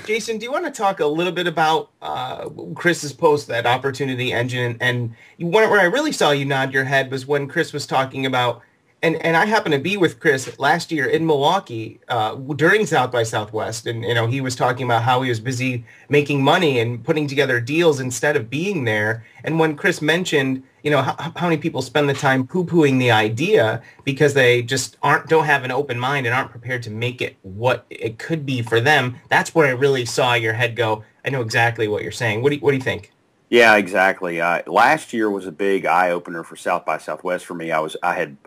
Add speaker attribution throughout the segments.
Speaker 1: Jason, do you want to talk a little bit about Chris's post, that opportunity engine? And where I really saw you nod your head was when Chris was talking about, and I happened to be with Chris last year in Milwaukee during South by Southwest, and he was talking about how he was busy making money and putting together deals instead of being there. And when Chris mentioned, how many people spend the time poo-pooing the idea because they just don't have an open mind and aren't prepared to make it what it could be for them. That's where I really saw your head go. I know exactly what you're saying. What do you think?
Speaker 2: Yeah, exactly. Last year was a big eye opener for South by Southwest for me. I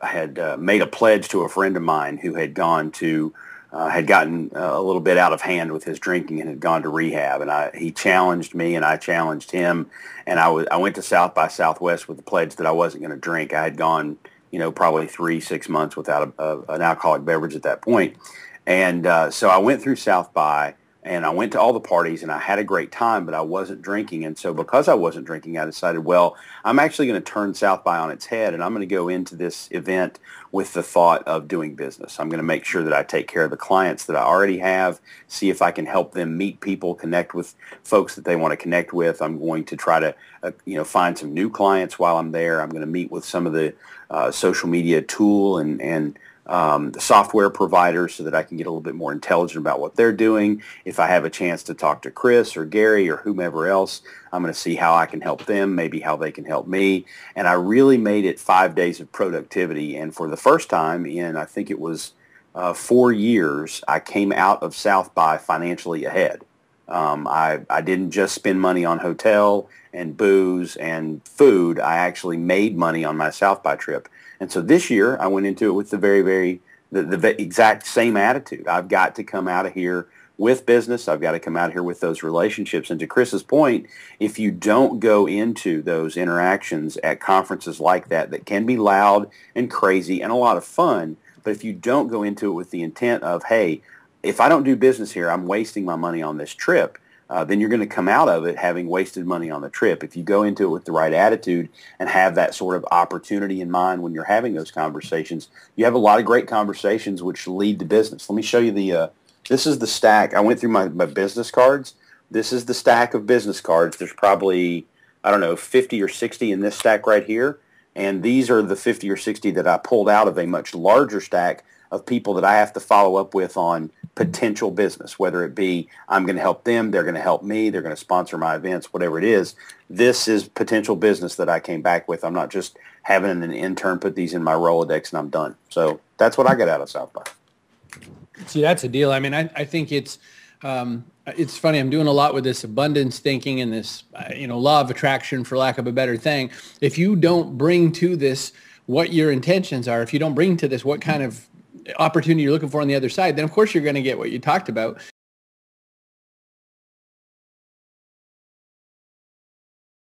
Speaker 2: had made a pledge to a friend of mine who had gotten a little bit out of hand with his drinking and had gone to rehab. And he challenged me, and I challenged him. And I went to South by Southwest with the pledge that I wasn't going to drink. I had gone, probably 6 months without an alcoholic beverage at that point. And so I went through South by. And I went to all the parties, and I had a great time, but I wasn't drinking. And so because I wasn't drinking, I decided, well, I'm actually going to turn South by on its head, and I'm going to go into this event with the thought of doing business. I'm going to make sure that I take care of the clients that I already have, see if I can help them meet people, connect with folks that they want to connect with. I'm going to try to, find some new clients while I'm there. I'm going to meet with some of the social media tool and the software providers so that I can get a little bit more intelligent about what they're doing. If I have a chance to talk to Chris or Gary or whomever else, I'm going to see how I can help them, maybe how they can help me. And I really made it 5 days of productivity. And for the first time in, I think it was 4 years, I came out of South by financially ahead. I didn't just spend money on hotel and booze and food. I actually made money on my South by trip. And so this year I went into it with the the exact same attitude. I've got to come out of here with business. I've got to come out of here with those relationships. And to Chris's point, if you don't go into those interactions at conferences like that can be loud and crazy and a lot of fun, but if you don't go into it with the intent of, hey, if I don't do business here, I'm wasting my money on this trip, then you're going to come out of it having wasted money on the trip. If you go into it with the right attitude and have that sort of opportunity in mind when you're having those conversations, you have a lot of great conversations which lead to business. Let me show you this is the stack. I went through my business cards. This is the stack of business cards. There's probably, 50 or 60 in this stack right here. And these are the 50 or 60 that I pulled out of a much larger stack of people that I have to follow up with on potential business, whether it be I'm going to help them, they're going to help me, they're going to sponsor my events, whatever it is. This is potential business that I came back with. I'm not just having an intern put these in my Rolodex and I'm done. So that's what I got out of South by.
Speaker 3: See, that's a deal. I mean, I think it's funny. I'm doing a lot with this abundance thinking and this, law of attraction, for lack of a better thing. If you don't bring to this what your intentions are, if you don't bring to this what kind of opportunity you're looking for on the other side, then of course you're going to get what you talked about.